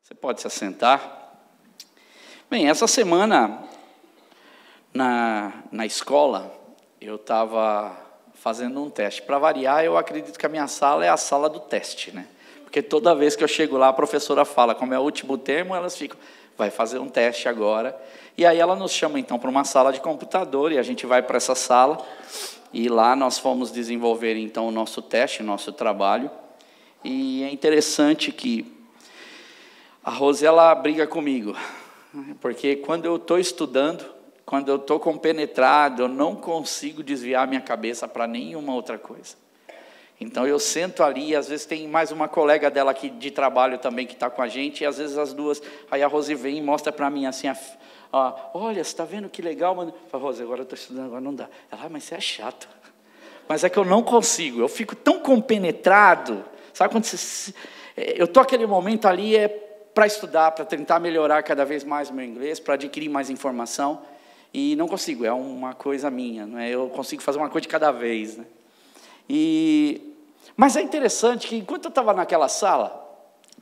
Você pode se assentar. Bem, essa semana, na escola, eu estava fazendo um teste. Para variar, eu acredito que a minha sala é a sala do teste, né? Porque toda vez que eu chego lá, a professora fala, como é o último termo, elas ficam, vai fazer um teste agora. E aí ela nos chama, então, para uma sala de computador, e a gente vai para essa sala, e lá nós fomos desenvolver, então, o nosso teste, o nosso trabalho. E é interessante que a Rose, ela briga comigo, porque quando eu estou estudando, quando eu estou compenetrado, eu não consigo desviar a minha cabeça para nenhuma outra coisa. Então eu sento ali, e às vezes tem mais uma colega dela aqui de trabalho também que está com a gente, e às vezes as duas, aí a Rose vem e mostra para mim assim, olha, você está vendo que legal, mano? Eu falo, Rose, agora eu estou estudando, agora não dá. Ela, mas você é chato. Mas é que eu não consigo, eu fico tão compenetrado, sabe quando você... Eu estou aquele momento ali, para estudar, para tentar melhorar cada vez mais o meu inglês, para adquirir mais informação, e não consigo, é uma coisa minha, não é? Eu consigo fazer uma coisa de cada vez, né? Mas é interessante que, enquanto eu estava naquela sala,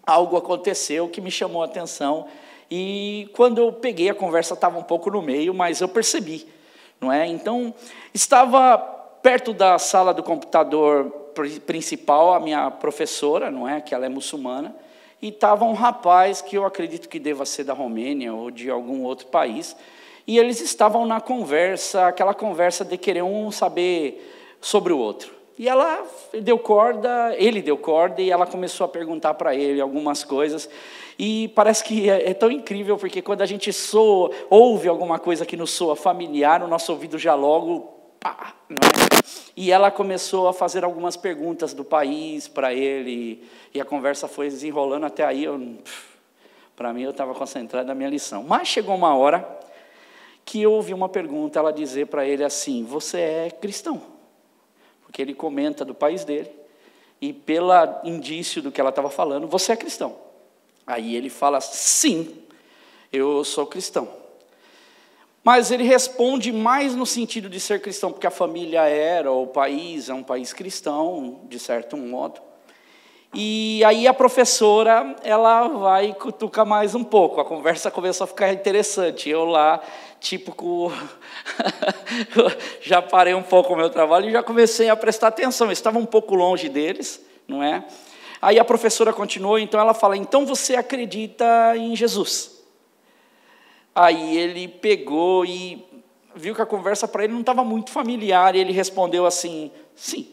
algo aconteceu que me chamou a atenção, e quando eu peguei, a conversa estava um pouco no meio, mas eu percebi, não é? Então, estava perto da sala do computador principal, a minha professora, não é? Que ela é muçulmana, e estava um rapaz que eu acredito que deva ser da Romênia ou de algum outro país, e eles estavam na conversa, aquela conversa de querer um saber sobre o outro. E ele deu corda, e ela começou a perguntar para ele algumas coisas, e parece que é tão incrível, porque quando a gente ouve alguma coisa que nos soa familiar, o nosso ouvido já logo, pá, não é? E ela começou a fazer algumas perguntas do país para ele, e a conversa foi desenrolando até aí. Para mim, eu estava concentrado na minha lição. Mas chegou uma hora que eu ouvi uma pergunta, ela dizer para ele assim, você é cristão? Porque ele comenta do país dele, e pelo indício do que ela estava falando, você é cristão. Aí ele fala, sim, eu sou cristão. Mas ele responde mais no sentido de ser cristão, porque a família ou o país é um país cristão, de certo modo. E aí a professora, ela vai cutucar mais um pouco, a conversa começou a ficar interessante. Eu lá, já parei um pouco o meu trabalho e já comecei a prestar atenção. Eu estava um pouco longe deles, não é? Aí a professora continuou, então ela fala, então você acredita em Jesus? Aí ele pegou e viu que a conversa para ele não estava muito familiar, e ele respondeu assim, sim.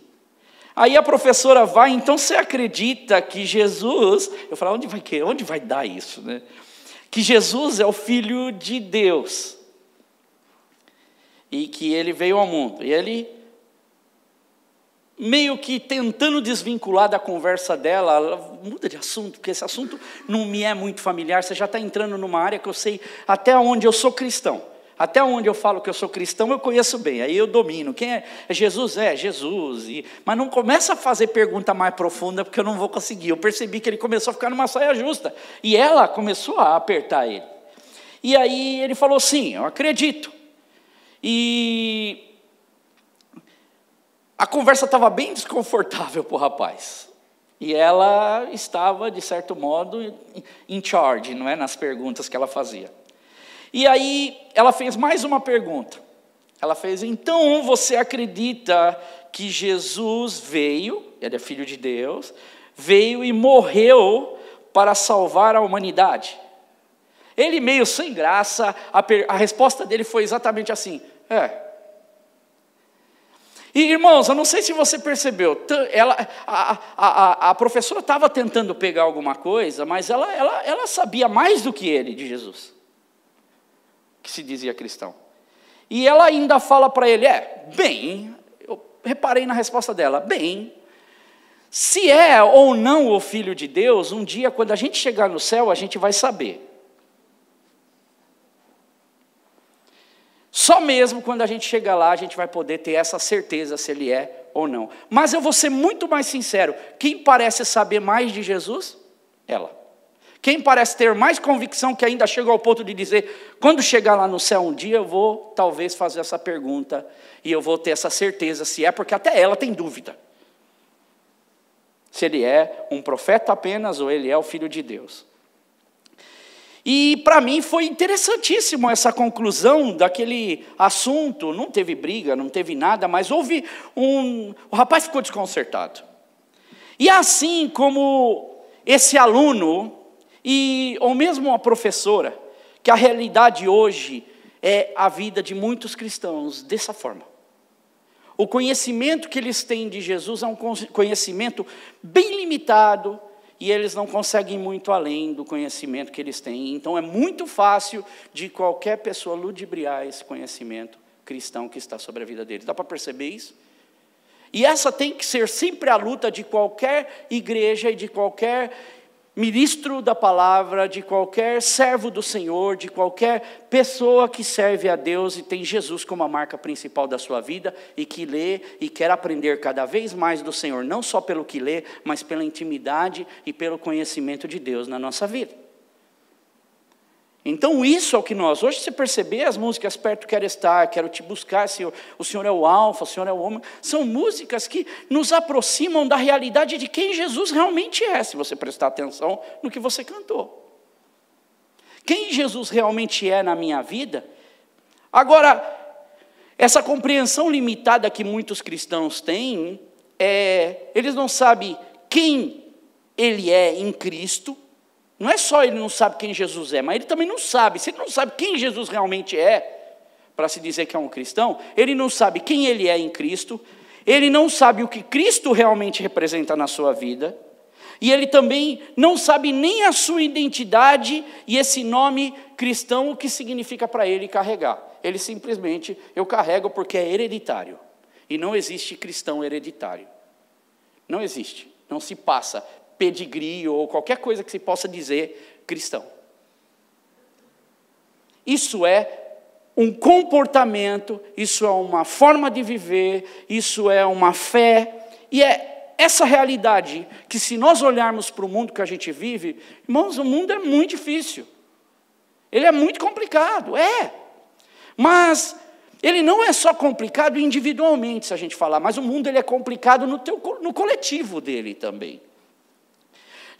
Aí a professora vai, então você acredita que Jesus... Eu falei, onde vai dar isso, né? Que Jesus é o Filho de Deus, e que ele veio ao mundo. E ele, meio que tentando desvincular da conversa dela, ela muda de assunto, porque esse assunto não me é muito familiar, você já está entrando numa área que eu sei até onde eu sou cristão. Até onde eu falo que eu sou cristão, eu conheço bem, aí eu domino. Quem é Jesus? É Jesus. Mas não começa a fazer pergunta mais profunda, porque eu não vou conseguir. Eu percebi que ele começou a ficar numa saia justa, e ela começou a apertar ele. E aí ele falou, sim, eu acredito. E a conversa estava bem desconfortável para o rapaz. E ela estava, de certo modo, in charge, não é? Nas perguntas que ela fazia. E aí ela fez mais uma pergunta. Ela fez, então você acredita que Jesus veio, ele é Filho de Deus, veio e morreu para salvar a humanidade? Ele meio sem graça, a resposta dele foi exatamente assim, E, irmãos, eu não sei se você percebeu, a professora estava tentando pegar alguma coisa, mas ela sabia mais do que ele de Jesus, que se dizia cristão. E ela ainda fala para ele, eu reparei na resposta dela, se é ou não o Filho de Deus, um dia, quando a gente chegar no céu, a gente vai saber. Só mesmo quando a gente chegar lá, a gente vai poder ter essa certeza se ele é ou não. Mas eu vou ser muito mais sincero, quem parece saber mais de Jesus? Ela. Quem parece ter mais convicção, que ainda chegou ao ponto de dizer, quando chegar lá no céu um dia, eu vou talvez fazer essa pergunta, e eu vou ter essa certeza se é, porque até ela tem dúvida. Se ele é um profeta apenas, ou ele é o Filho de Deus. E para mim foi interessantíssimo essa conclusão daquele assunto. Não teve briga, não teve nada, mas houve o rapaz ficou desconcertado. E assim como esse aluno, ou mesmo a professora, que a realidade hoje é a vida de muitos cristãos dessa forma. O conhecimento que eles têm de Jesus é um conhecimento bem limitado, e eles não conseguem ir muito além do conhecimento que eles têm. Então é muito fácil de qualquer pessoa ludibriar esse conhecimento cristão que está sobre a vida deles. Dá para perceber isso? E essa tem que ser sempre a luta de qualquer igreja e de qualquer ministro da palavra, de qualquer servo do Senhor, de qualquer pessoa que serve a Deus e tem Jesus como a marca principal da sua vida e que lê e quer aprender cada vez mais do Senhor, não só pelo que lê, mas pela intimidade e pelo conhecimento de Deus na nossa vida. Então isso é o que nós, hoje se perceber as músicas Perto Quero Estar, Quero Te Buscar, Senhor, o Senhor é o Alfa, o Senhor é o Ômega, são músicas que nos aproximam da realidade de quem Jesus realmente é, se você prestar atenção no que você cantou. Quem Jesus realmente é na minha vida. Agora, essa compreensão limitada que muitos cristãos têm, eles não sabem quem ele é em Cristo. Não é só ele não sabe quem Jesus é, mas ele também não sabe. Se ele não sabe quem Jesus realmente é, para se dizer que é um cristão, ele não sabe quem ele é em Cristo, ele não sabe o que Cristo realmente representa na sua vida, e ele também não sabe nem a sua identidade e esse nome cristão, o que significa para ele carregar. Ele simplesmente, eu carrego porque é hereditário, e não existe cristão hereditário. Não existe, não se passa pedigree ou qualquer coisa que se possa dizer cristão. Isso é um comportamento, isso é uma forma de viver, isso é uma fé, e é essa realidade que, se nós olharmos para o mundo que a gente vive, irmãos, o mundo é muito difícil, ele é muito complicado, mas ele não é só complicado individualmente, se a gente falar, mas o mundo ele é complicado no coletivo dele também.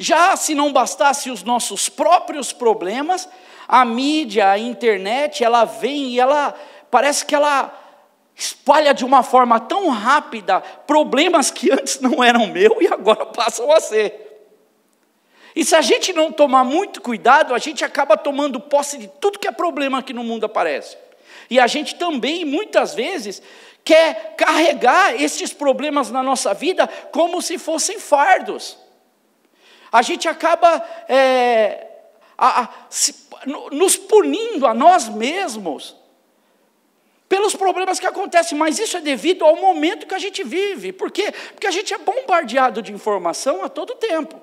Já se não bastasse os nossos próprios problemas, a mídia, a internet, ela vem e ela parece que ela espalha de uma forma tão rápida problemas que antes não eram meus e agora passam a ser. E se a gente não tomar muito cuidado, a gente acaba tomando posse de tudo que é problema que no mundo aparece. E a gente também, muitas vezes, quer carregar esses problemas na nossa vida como se fossem fardos. A gente acaba nos punindo a nós mesmos pelos problemas que acontecem, mas isso é devido ao momento que a gente vive. Por quê? Porque a gente é bombardeado de informação a todo tempo.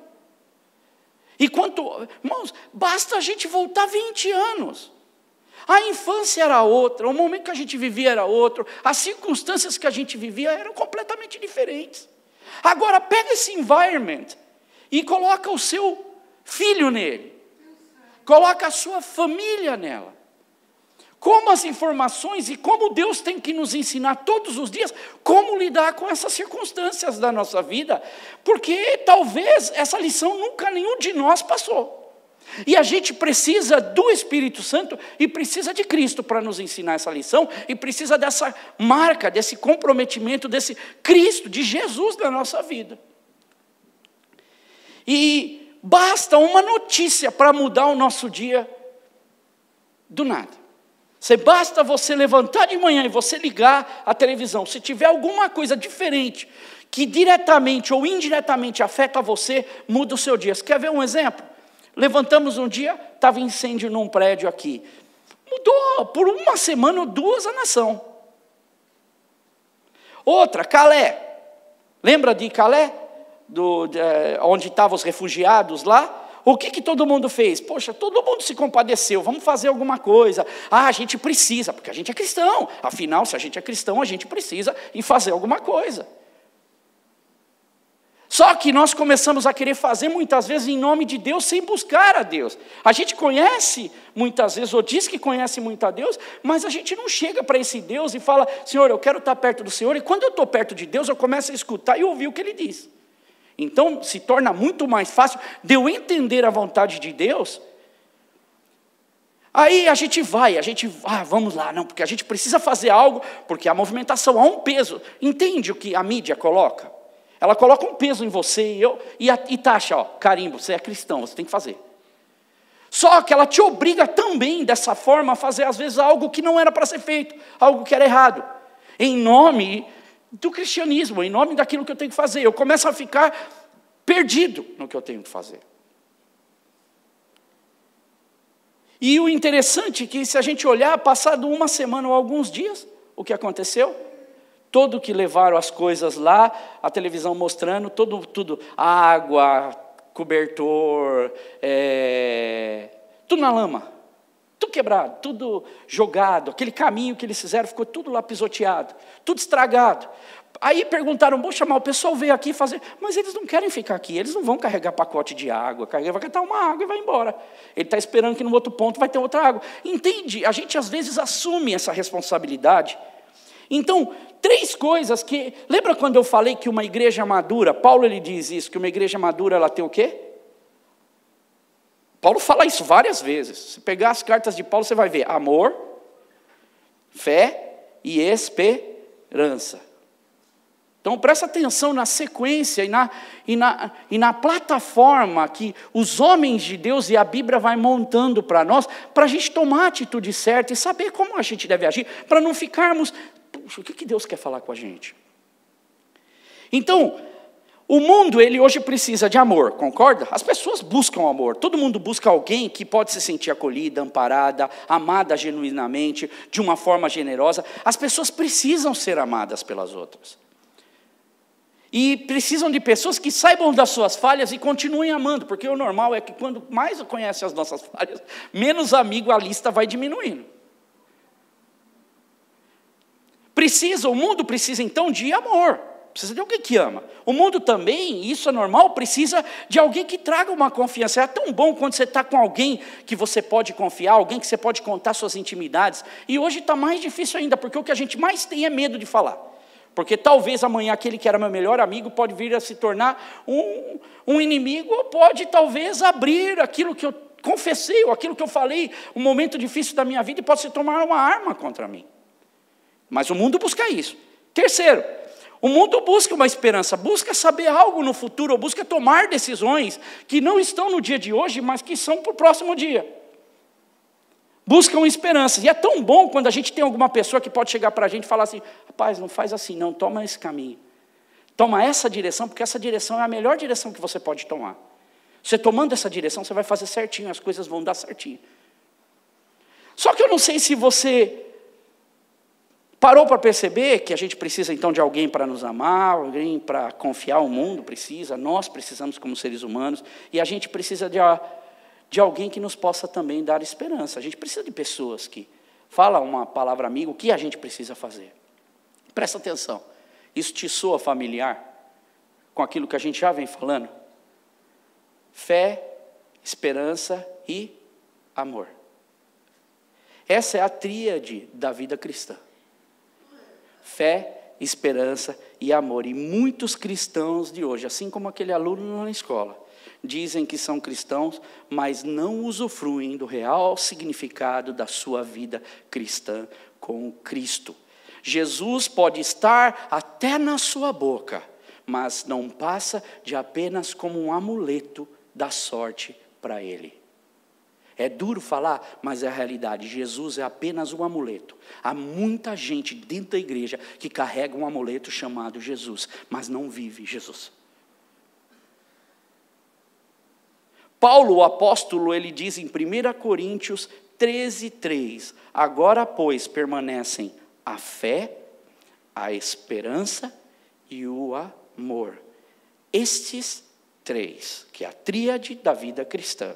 E irmãos, basta a gente voltar 20 anos. A infância era outra, o momento que a gente vivia era outro, as circunstâncias que a gente vivia eram completamente diferentes. Agora pega esse environment e coloca o seu filho nele. Coloca a sua família nela. Como as informações e como Deus tem que nos ensinar todos os dias como lidar com essas circunstâncias da nossa vida, porque talvez essa lição nunca nenhum de nós passou. E a gente precisa do Espírito Santo e precisa de Cristo para nos ensinar essa lição, e precisa dessa marca, desse comprometimento, desse Cristo, de Jesus na nossa vida. E basta uma notícia para mudar o nosso dia do nada. Basta você levantar de manhã e você ligar a televisão. Se tiver alguma coisa diferente que diretamente ou indiretamente afeta você, muda o seu dia. Você quer ver um exemplo? Levantamos um dia, estava incêndio num prédio aqui. Mudou por uma semana ou duas a nação. Outra, Calais. Lembra de Calais? Onde estavam os refugiados lá? O que todo mundo fez? Poxa, todo mundo se compadeceu, vamos fazer alguma coisa. A gente precisa, porque a gente é cristão. Afinal, se a gente é cristão, a gente precisa ir fazer alguma coisa. Só que nós começamos a querer fazer muitas vezes em nome de Deus, sem buscar a Deus. A gente conhece muitas vezes, ou diz que conhece muito a Deus, mas a gente não chega para esse Deus e fala, Senhor, eu quero estar perto do Senhor. E quando eu estou perto de Deus, eu começo a escutar e ouvir o que Ele diz. Então, se torna muito mais fácil de eu entender a vontade de Deus, Aí a gente vamos lá, não, porque a gente precisa fazer algo, porque a movimentação há um peso. Entende o que a mídia coloca? Ela coloca um peso em você e taxa, carimbo, você é cristão, você tem que fazer. Só que ela te obriga também, dessa forma, a fazer às vezes algo que não era para ser feito, algo que era errado. Em nome do cristianismo, em nome daquilo que eu tenho que fazer. Eu começo a ficar perdido no que eu tenho que fazer. E o interessante é que se a gente olhar, passado uma semana ou alguns dias, o que aconteceu? Todo que levaram as coisas lá, a televisão mostrando, tudo, água, cobertor, tudo na lama, tudo quebrado, tudo jogado, aquele caminho que eles fizeram ficou tudo lá pisoteado, tudo estragado. Aí perguntaram, vou chamar o pessoal, veio aqui fazer, mas eles não querem ficar aqui, eles não vão carregar pacote de água, vai catar uma água e vai embora. Ele está esperando que no outro ponto vai ter outra água. Entende? A gente às vezes assume essa responsabilidade. Então, 3 coisas que... Lembra quando eu falei que uma igreja madura, Paulo ele diz isso, que uma igreja madura ela tem o quê? Paulo fala isso várias vezes. Se pegar as cartas de Paulo, você vai ver amor, fé e esperança. Então, presta atenção na sequência e na plataforma que os homens de Deus e a Bíblia vai montando para nós, para a gente tomar a atitude certa e saber como a gente deve agir, para não ficarmos, puxa, o que Deus quer falar com a gente? Então, o mundo, ele hoje precisa de amor, concorda? As pessoas buscam amor, todo mundo busca alguém que pode se sentir acolhida, amparada, amada genuinamente, de uma forma generosa. As pessoas precisam ser amadas pelas outras. E precisam de pessoas que saibam das suas falhas e continuem amando, porque o normal é que quando mais conhece as nossas falhas, menos amigo a lista vai diminuindo. O mundo precisa então de amor, precisa de alguém que ama. O mundo também, isso é normal, precisa de alguém que traga uma confiança. É tão bom quando você está com alguém que você pode confiar, alguém que você pode contar suas intimidades. E hoje está mais difícil ainda, porque o que a gente mais tem é medo de falar. Porque talvez amanhã aquele que era meu melhor amigo pode vir a se tornar um inimigo, ou pode talvez abrir aquilo que eu confessei, ou aquilo que eu falei, um momento difícil da minha vida, e pode se tornar uma arma contra mim. Mas o mundo busca isso. Terceiro, o mundo busca uma esperança, busca saber algo no futuro, ou busca tomar decisões que não estão no dia de hoje, mas que são para o próximo dia. Buscam esperança. E é tão bom quando a gente tem alguma pessoa que pode chegar para a gente e falar assim, rapaz, não faz assim não, toma esse caminho. Toma essa direção, porque essa direção é a melhor direção que você pode tomar. Você tomando essa direção, você vai fazer certinho, as coisas vão dar certinho. Só que eu não sei se você parou para perceber que a gente precisa então de alguém para nos amar, alguém para confiar, o mundo precisa, nós precisamos como seres humanos, e a gente precisa de alguém que nos possa também dar esperança. A gente precisa de pessoas que falam uma palavra amiga, o que a gente precisa fazer. Presta atenção, isso te soa familiar com aquilo que a gente já vem falando? Fé, esperança e amor. Essa é a tríade da vida cristã. Fé, esperança e amor. E muitos cristãos de hoje, assim como aquele aluno na escola, dizem que são cristãos, mas não usufruem do real significado da sua vida cristã com Cristo. Jesus pode estar até na sua boca, mas não passa de apenas como um amuleto da sorte para ele. É duro falar, mas é a realidade. Jesus é apenas um amuleto. Há muita gente dentro da igreja que carrega um amuleto chamado Jesus, mas não vive Jesus. Paulo, o apóstolo, ele diz em 1 Coríntios 13:3, agora, pois, permanecem a fé, a esperança e o amor. Estes 3, que é a tríade da vida cristã.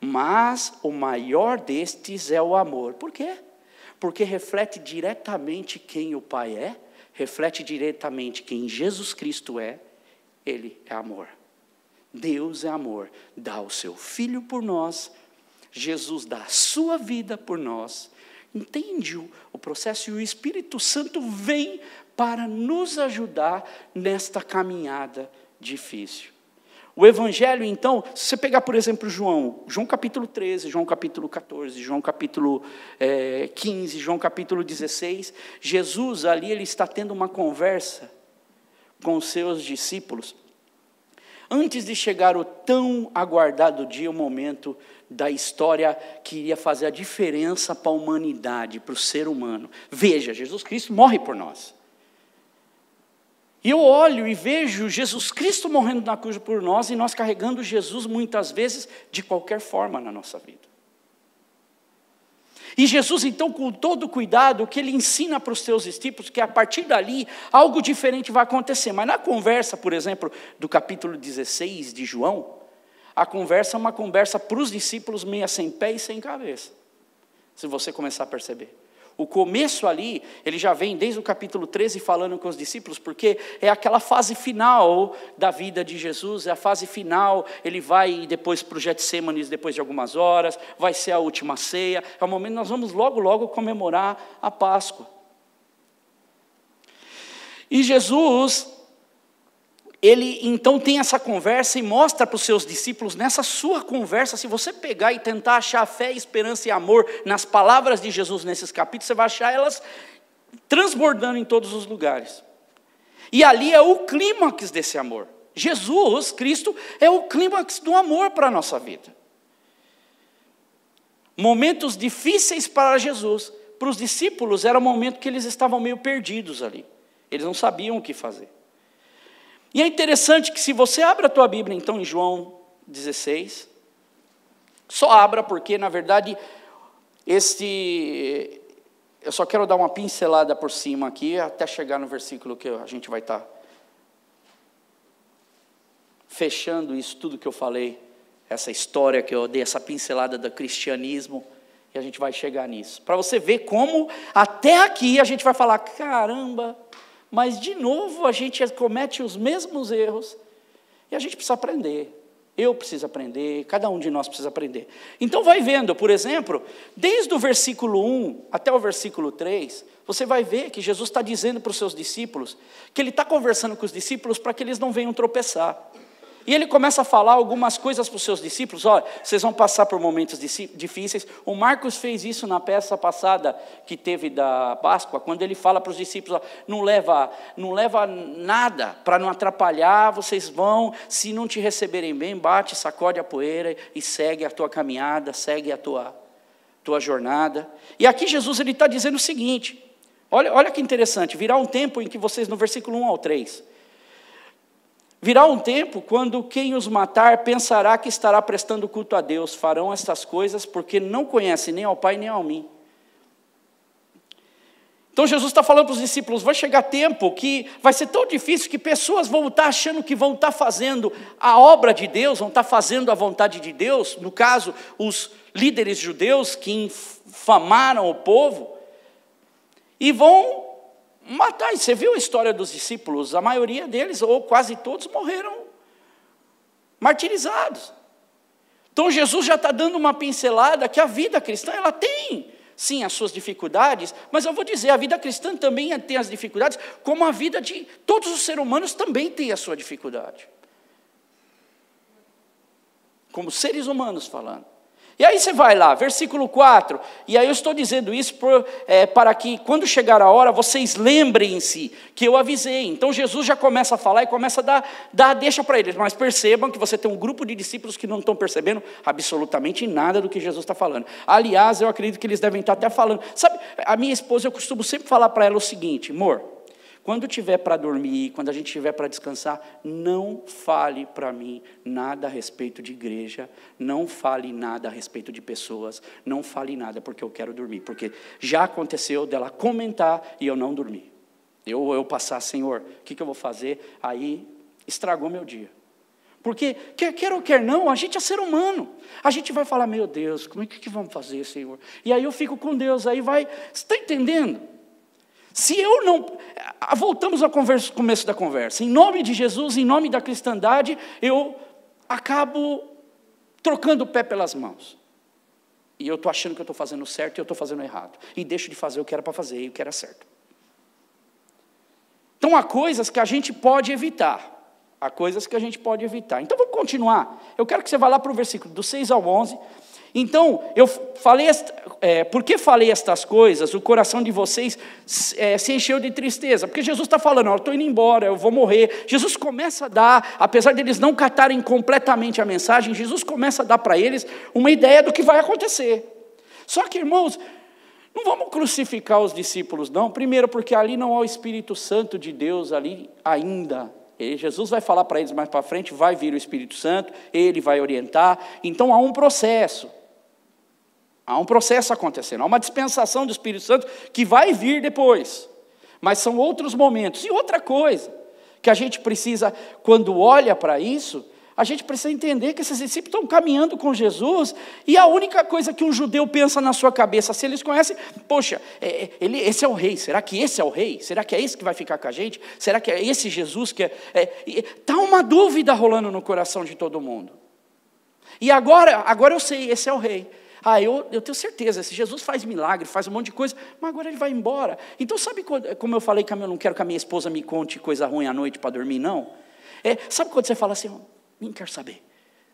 Mas o maior destes é o amor. Por quê? Porque reflete diretamente quem o Pai é, reflete diretamente quem Jesus Cristo é, Ele é amor. Deus é amor, dá o seu Filho por nós, Jesus dá a sua vida por nós. Entende o processo? E o Espírito Santo vem para nos ajudar nesta caminhada difícil. O Evangelho, então, se você pegar, por exemplo, João capítulo 13, João capítulo 14, João capítulo 15, João capítulo 16, Jesus ali, ele está tendo uma conversa com os seus discípulos, antes de chegar o tão aguardado dia, o momento da história que iria fazer a diferença para a humanidade, para o ser humano. Veja, Jesus Cristo morre por nós. E eu olho e vejo Jesus Cristo morrendo na cruz por nós e nós carregando Jesus muitas vezes de qualquer forma na nossa vida. E Jesus então, com todo cuidado, o que ele ensina para os seus discípulos, que a partir dali algo diferente vai acontecer. Mas na conversa, por exemplo, do capítulo 16 de João, a conversa é uma conversa para os discípulos meia sem pé e sem cabeça. Se você começar a perceber. O começo ali, ele já vem desde o capítulo 13 falando com os discípulos, porque é aquela fase final da vida de Jesus, é a fase final, ele vai depois para o Getsêmanes depois de algumas horas, vai ser a última ceia, é o momento que nós vamos logo comemorar a Páscoa. E Jesus, ele então tem essa conversa e mostra para os seus discípulos, nessa sua conversa, se você pegar e tentar achar fé, esperança e amor nas palavras de Jesus nesses capítulos, você vai achar elas transbordando em todos os lugares. E ali é o clímax desse amor. Jesus Cristo é o clímax do amor para a nossa vida. Momentos difíceis para Jesus, para os discípulos era um momento que eles estavam meio perdidos ali. Eles não sabiam o que fazer. E é interessante que se você abre a tua Bíblia, então, em João 16, só abra porque, na verdade, eu só quero dar uma pincelada por cima aqui, até chegar no versículo que a gente vai estar fechando isso tudo que eu falei, essa história que eu dei, essa pincelada do cristianismo, e a gente vai chegar nisso. Para você ver como, até aqui, a gente vai falar, caramba, mas de novo a gente comete os mesmos erros, e a gente precisa aprender. Eu preciso aprender, cada um de nós precisa aprender. Então vai vendo, por exemplo, desde o versículo 1 até o versículo 3, você vai ver que Jesus está dizendo para os seus discípulos, que ele está conversando com os discípulos para que eles não venham tropeçar. E ele começa a falar algumas coisas para os seus discípulos, olha, vocês vão passar por momentos difíceis. O Marcos fez isso na peça passada que teve da Páscoa, quando ele fala para os discípulos, ó, não leva nada para não atrapalhar, vocês vão, se não te receberem bem, bate, sacode a poeira e segue a tua caminhada, segue a tua jornada. E aqui Jesus está dizendo o seguinte, olha que interessante, virá um tempo em que vocês, no versículo 1 ao 3, virá um tempo quando quem os matar pensará que estará prestando culto a Deus. Farão estas coisas porque não conhecem nem ao Pai nem a mim. Então Jesus está falando para os discípulos, vai chegar tempo que vai ser tão difícil que pessoas vão estar achando que vão estar fazendo a obra de Deus, vão estar fazendo a vontade de Deus, no caso, os líderes judeus que infamaram o povo, e vão matar. E você viu a história dos discípulos? A maioria deles, ou quase todos, morreram martirizados. Então Jesus já está dando uma pincelada que a vida cristã, ela tem, sim, as suas dificuldades, mas eu vou dizer, a vida cristã também tem as dificuldades, como a vida de todos os seres humanos também tem a sua dificuldade. Como seres humanos falando. E aí você vai lá, versículo 4, e aí eu estou dizendo isso para que quando chegar a hora, vocês lembrem-se que eu avisei. Então Jesus já começa a falar e começa a dar a deixa para eles, mas percebam que você tem um grupo de discípulos que não estão percebendo absolutamente nada do que Jesus está falando. Aliás, eu acredito que eles devem estar até falando, sabe, a minha esposa, eu costumo sempre falar para ela o seguinte, amor, quando tiver para dormir, quando a gente tiver para descansar, não fale para mim nada a respeito de igreja, não fale nada a respeito de pessoas, não fale nada porque eu quero dormir, porque já aconteceu dela comentar e eu não dormir. Eu passar, Senhor, o que eu vou fazer? Aí estragou meu dia. Porque, quer ou quer não, a gente é ser humano. A gente vai falar, meu Deus, como é que vamos fazer, Senhor? E aí eu fico com Deus, aí vai, você está entendendo? Se eu não... Voltamos ao começo da conversa. Em nome de Jesus, em nome da cristandade, eu acabo trocando o pé pelas mãos. E eu estou achando que eu estou fazendo certo e eu estou fazendo errado. E deixo de fazer o que era para fazer e o que era certo. Então há coisas que a gente pode evitar. Há coisas que a gente pode evitar. Então vamos continuar. Eu quero que você vá lá para o versículo do 6 ao 11. Então, por que falei estas coisas? O coração de vocês se encheu de tristeza. Porque Jesus está falando, eu estou indo embora, eu vou morrer. Jesus começa a dar, apesar de eles não catarem completamente a mensagem, Jesus começa a dar para eles uma ideia do que vai acontecer. Só que, irmãos, não vamos crucificar os discípulos, não. Primeiro, porque ali não há o Espírito Santo de Deus ali ainda. E Jesus vai falar para eles mais para frente, vai vir o Espírito Santo, ele vai orientar. Então há um processo. Há um processo acontecendo, há uma dispensação do Espírito Santo que vai vir depois. Mas são outros momentos. E outra coisa que a gente precisa, quando olha para isso, a gente precisa entender que esses discípulos estão caminhando com Jesus, e a única coisa que um judeu pensa na sua cabeça, se eles conhecem, poxa, esse é o rei, será que esse é o rei? Será que é esse que vai ficar com a gente? Será que é esse Jesus que está uma dúvida rolando no coração de todo mundo. E agora eu sei, esse é o rei. Eu tenho certeza, se Jesus faz milagre, faz um monte de coisa, mas agora ele vai embora. Então sabe como eu falei que eu não quero que a minha esposa me conte coisa ruim à noite para dormir, não? Sabe quando você fala assim, nem quero saber.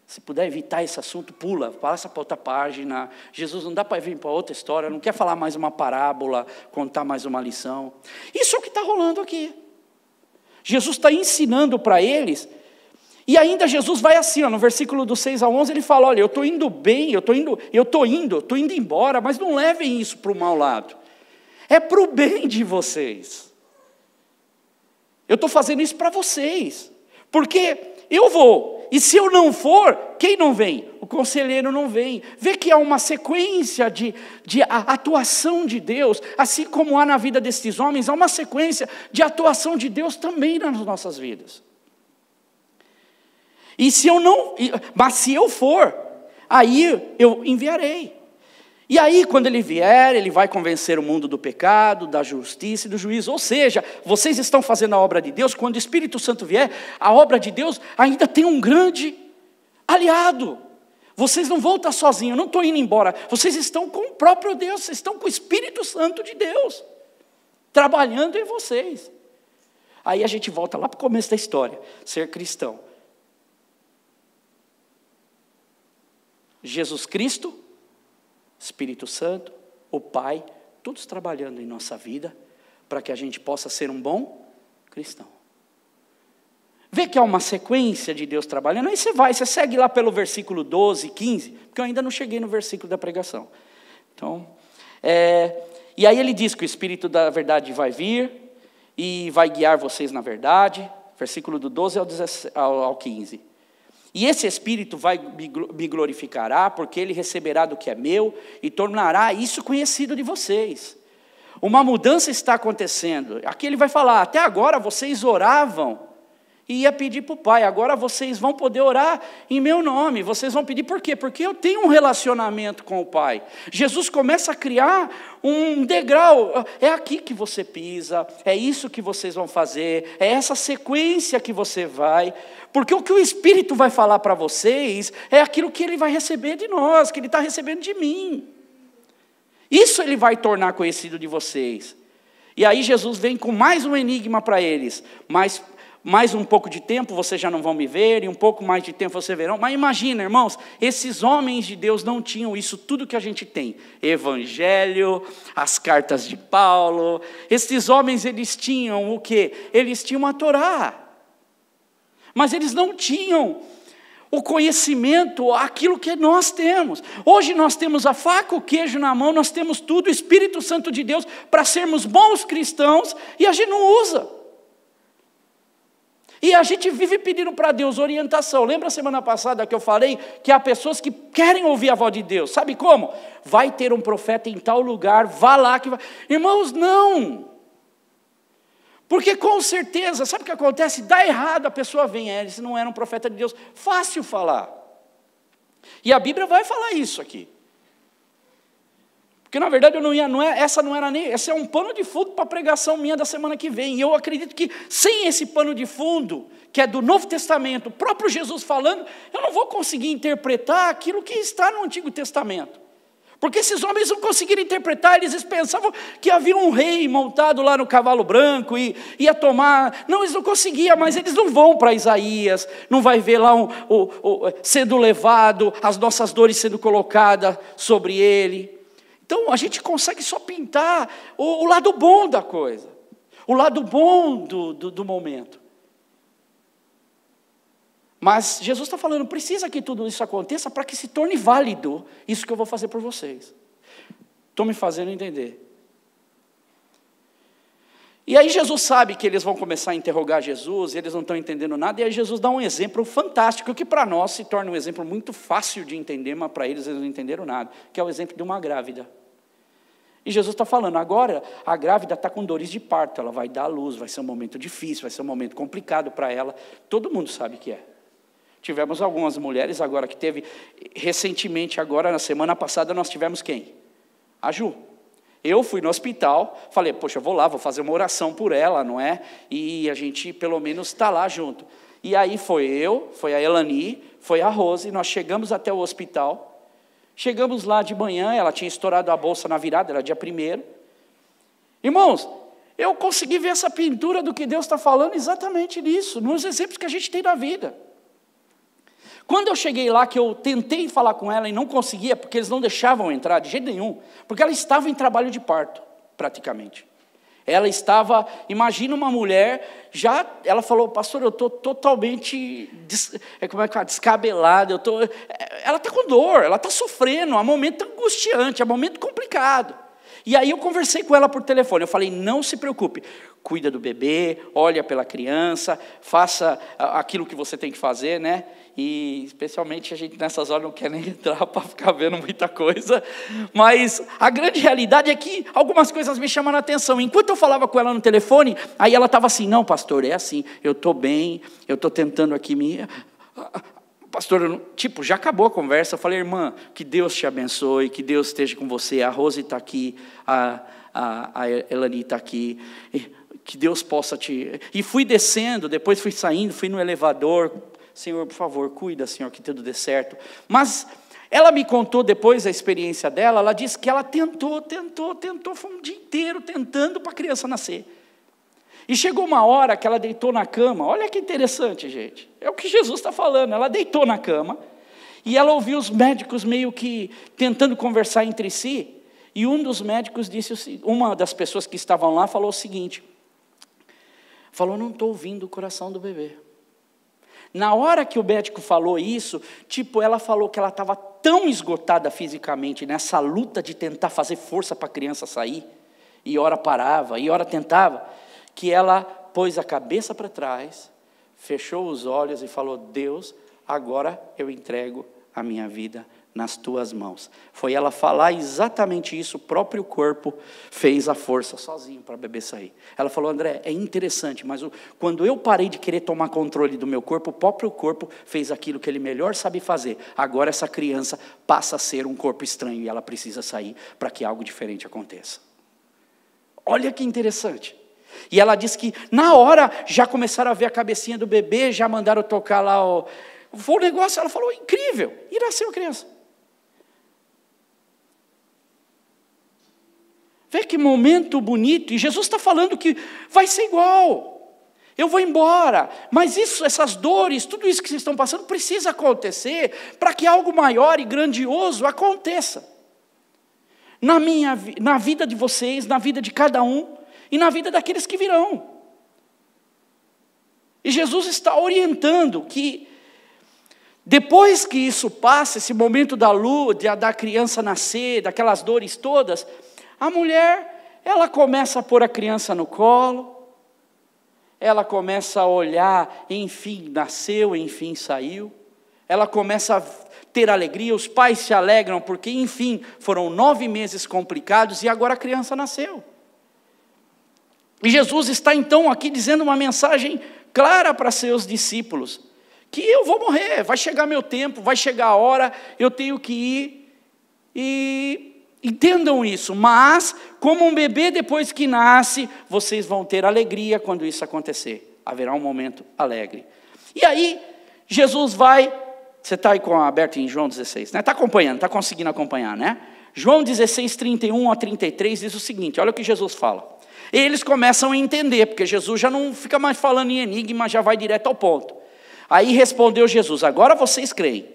Se puder evitar esse assunto, pula, passa para outra página. Jesus não dá para vir para outra história, não quer falar mais uma parábola, contar mais uma lição. Isso é o que está rolando aqui. Jesus está ensinando para eles. E ainda Jesus vai assim, no versículo do 6 ao 11, ele fala, olha, eu estou indo bem, eu estou indo embora, mas não levem isso para o mau lado. É para o bem de vocês. Eu estou fazendo isso para vocês. Porque eu vou, e se eu não for, quem não vem? O conselheiro não vem. Vê que há uma sequência de atuação de Deus, assim como há na vida desses homens, há uma sequência de atuação de Deus também nas nossas vidas. Mas se eu for, aí eu enviarei. E aí, quando ele vier, ele vai convencer o mundo do pecado, da justiça e do juízo. Ou seja, vocês estão fazendo a obra de Deus, quando o Espírito Santo vier, a obra de Deus ainda tem um grande aliado. Vocês não vão estar sozinhos, eu não estou indo embora. Vocês estão com o próprio Deus, vocês estão com o Espírito Santo de Deus, trabalhando em vocês. Aí a gente volta lá para o começo da história, ser cristão. Jesus Cristo, Espírito Santo, o Pai, todos trabalhando em nossa vida, para que a gente possa ser um bom cristão. Vê que há uma sequência de Deus trabalhando, aí você segue lá pelo versículo 12, 15, porque eu ainda não cheguei no versículo da pregação. Então, e aí ele diz que o Espírito da verdade vai vir, e vai guiar vocês na verdade, versículo do 12 ao 15. E esse Espírito me glorificará, porque ele receberá do que é meu, e tornará isso conhecido de vocês. Uma mudança está acontecendo. Aqui ele vai falar, até agora vocês oravam, e ia pedir para o Pai, agora vocês vão poder orar em meu nome. Vocês vão pedir por quê? Porque eu tenho um relacionamento com o Pai. Jesus começa a criar um degrau, é aqui que você pisa, é isso que vocês vão fazer, é essa sequência que você vai, porque o que o Espírito vai falar para vocês, é aquilo que ele vai receber de nós, que ele está recebendo de mim. Isso ele vai tornar conhecido de vocês. E aí Jesus vem com mais um enigma para eles, mais um pouco de tempo vocês já não vão me ver, e um pouco mais de tempo vocês verão. Mas imagina, irmãos, esses homens de Deus não tinham isso tudo que a gente tem. Evangelho, as cartas de Paulo. Esses homens, eles tinham o quê? Eles tinham a Torá. Mas eles não tinham o conhecimento, aquilo que nós temos. Hoje nós temos a faca, o queijo na mão, nós temos tudo, o Espírito Santo de Deus, para sermos bons cristãos, e a gente não usa. E a gente vive pedindo para Deus orientação. Lembra a semana passada que eu falei que há pessoas que querem ouvir a voz de Deus? Sabe como? Vai ter um profeta em tal lugar, vá lá que vai. Irmãos, não. Porque com certeza, sabe o que acontece? Dá errado, a pessoa vem, esse não era um profeta de Deus. Fácil falar. E a Bíblia vai falar isso aqui. Porque na verdade essa é um pano de fundo para a pregação minha da semana que vem. E eu acredito que sem esse pano de fundo, que é do Novo Testamento, o próprio Jesus falando, eu não vou conseguir interpretar aquilo que está no Antigo Testamento. Porque esses homens não conseguiram interpretar, eles pensavam que havia um rei montado lá no cavalo branco e ia tomar. Não, eles não conseguiam, mas eles não vão para Isaías, não vai ver lá sendo levado, as nossas dores sendo colocadas sobre ele. Então a gente consegue só pintar o lado bom da coisa, o lado bom do momento. Mas Jesus está falando, precisa que tudo isso aconteça para que se torne válido isso que eu vou fazer por vocês. Estou me fazendo entender. E aí Jesus sabe que eles vão começar a interrogar Jesus, e eles não estão entendendo nada, e aí Jesus dá um exemplo fantástico, que para nós se torna um exemplo muito fácil de entender, mas para eles não entenderam nada, que é o exemplo de uma grávida. E Jesus está falando, agora a grávida está com dores de parto, ela vai dar à luz, vai ser um momento difícil, vai ser um momento complicado para ela, todo mundo sabe que é. Tivemos algumas mulheres agora que teve, recentemente agora, na semana passada, nós tivemos quem? A Ju. Eu fui no hospital, falei, poxa, eu vou lá, vou fazer uma oração por ela, não é? E a gente pelo menos está lá junto. E aí foi eu, foi a Elani, foi a Rose, nós chegamos até o hospital, chegamos lá de manhã, ela tinha estourado a bolsa na virada, era dia 1º. Irmãos, eu consegui ver essa pintura do que Deus está falando exatamente nisso, nos exemplos que a gente tem na vida. Quando eu cheguei lá, que eu tentei falar com ela e não conseguia, porque eles não deixavam entrar de jeito nenhum, porque ela estava em trabalho de parto, praticamente. Ela estava, imagina uma mulher, ela falou, pastor, eu estou totalmente descabelada, ela está com dor, ela está sofrendo, é um momento angustiante, é um momento complicado. E aí eu conversei com ela por telefone, eu falei, não se preocupe, cuida do bebê, olha pela criança, faça aquilo que você tem que fazer, né? E especialmente a gente nessas horas não quer nem entrar para ficar vendo muita coisa, mas a grande realidade é que algumas coisas me chamaram a atenção. Enquanto eu falava com ela no telefone, aí ela estava assim, não pastor, é assim, eu estou bem, eu estou tentando aqui pastor, já acabou a conversa, eu falei, irmã, que Deus te abençoe, que Deus esteja com você, a Rose está aqui, a Elani está aqui, que Deus possa te... E fui descendo, depois fui saindo, fui no elevador, Senhor, por favor, cuida, Senhor, que tudo dê certo. Mas ela me contou depois a experiência dela, ela disse que ela tentou, foi um dia inteiro tentando para a criança nascer. E chegou uma hora que ela deitou na cama, olha que interessante, gente, é o que Jesus está falando, ela deitou na cama, e ela ouviu os médicos meio que tentando conversar entre si, e um dos médicos disse, uma das pessoas que estavam lá falou o seguinte, não estou ouvindo o coração do bebê. Na hora que o médico falou isso, ela falou que ela estava tão esgotada fisicamente, nessa luta de tentar fazer força para a criança sair, e ora parava, e ora tentava, que ela pôs a cabeça para trás, fechou os olhos e falou, Deus, agora eu entrego a minha vida nas tuas mãos. Foi ela falar exatamente isso, o próprio corpo fez a força sozinho para o bebê sair. Ela falou, André, é interessante, mas quando eu parei de querer tomar controle do meu corpo, o próprio corpo fez aquilo que ele melhor sabe fazer. Agora essa criança passa a ser um corpo estranho e ela precisa sair para que algo diferente aconteça. Olha que interessante. E ela disse que na hora já começaram a ver a cabecinha do bebê, já mandaram tocar lá foi um negócio, ela falou, incrível, e nasceu a criança. Vê que momento bonito, e Jesus está falando que vai ser igual, eu vou embora, mas essas dores, tudo isso que vocês estão passando, precisa acontecer, para que algo maior e grandioso aconteça, na vida de vocês, na vida de cada um, e na vida daqueles que virão. E Jesus está orientando que, depois que isso passa, esse momento da lua, da criança nascer, daquelas dores todas, a mulher, ela começa a pôr a criança no colo, ela começa a olhar, enfim nasceu, enfim saiu, ela começa a ter alegria, os pais se alegram, porque enfim, foram 9 meses complicados e agora a criança nasceu. E Jesus está então aqui dizendo uma mensagem clara para seus discípulos, que eu vou morrer, vai chegar meu tempo, vai chegar a hora, eu tenho que ir, e entendam isso, mas como um bebê depois que nasce, vocês vão ter alegria quando isso acontecer, haverá um momento alegre. E aí, Jesus vai, você está aí com aberto em João 16, né? Está acompanhando, está conseguindo acompanhar, né? João 16, 31 a 33 diz o seguinte, olha o que Jesus fala. Eles começam a entender, porque Jesus já não fica mais falando em enigma, já vai direto ao ponto. Aí respondeu Jesus, agora vocês creem.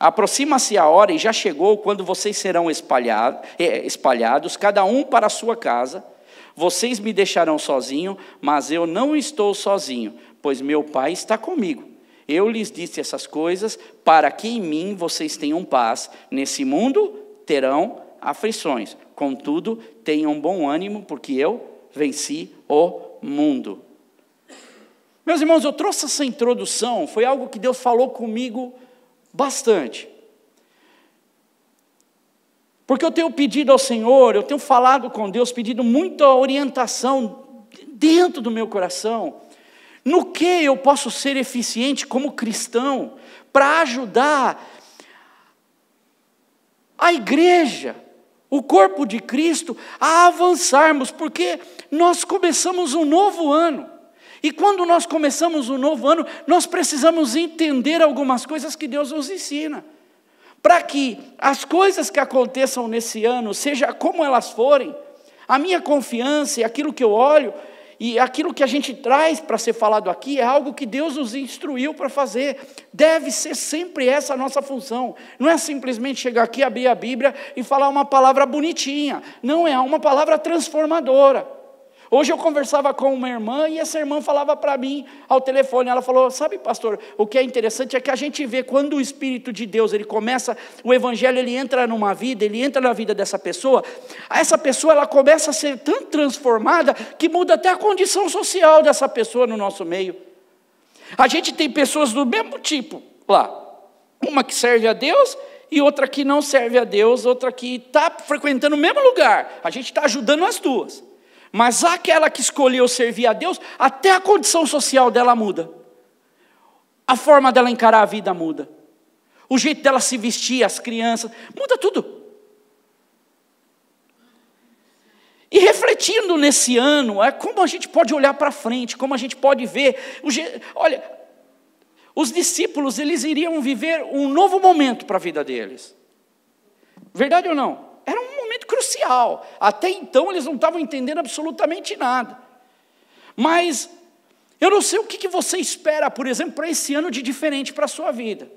Aproxima-se a hora e já chegou quando vocês serão espalhados, cada um para a sua casa. Vocês me deixarão sozinho, mas eu não estou sozinho, pois meu Pai está comigo. Eu lhes disse essas coisas para que em mim vocês tenham paz. Nesse mundo terão aflições. Contudo, tenham bom ânimo, porque eu venci o mundo. Meus irmãos, eu trouxe essa introdução, foi algo que Deus falou comigo bastante. Porque eu tenho pedido ao Senhor, eu tenho falado com Deus, pedido muita orientação dentro do meu coração, no que eu posso ser eficiente como cristão, para ajudar a igreja, o corpo de Cristo, a avançarmos, porque nós começamos um novo ano. E quando nós começamos um novo ano, nós precisamos entender algumas coisas que Deus nos ensina. Para que as coisas que aconteçam nesse ano, seja como elas forem, a minha confiança e aquilo que eu olho, e aquilo que a gente traz para ser falado aqui, é algo que Deus nos instruiu para fazer. Deve ser sempre essa a nossa função. Não é simplesmente chegar aqui, abrir a Bíblia e falar uma palavra bonitinha. Não, é uma palavra transformadora. Hoje eu conversava com uma irmã e essa irmã falava para mim ao telefone, ela falou, sabe pastor, o que é interessante é que a gente vê quando o Espírito de Deus, ele começa, o Evangelho ele entra numa vida, ele entra na vida dessa pessoa, essa pessoa ela começa a ser tão transformada que muda até a condição social dessa pessoa no nosso meio. A gente tem pessoas do mesmo tipo lá, uma que serve a Deus e outra que não serve a Deus, outra que está frequentando o mesmo lugar, a gente está ajudando as duas. Mas aquela que escolheu servir a Deus, até a condição social dela muda. A forma dela encarar a vida muda. O jeito dela se vestir, as crianças, muda tudo. E refletindo nesse ano, é como a gente pode olhar para frente, como a gente pode ver. Olha, os discípulos, eles iriam viver um novo momento para a vida deles. Verdade ou não? Era um momento crucial. Até então eles não estavam entendendo absolutamente nada. Mas eu não sei o que você espera, por exemplo, para esse ano de diferente para a sua vida.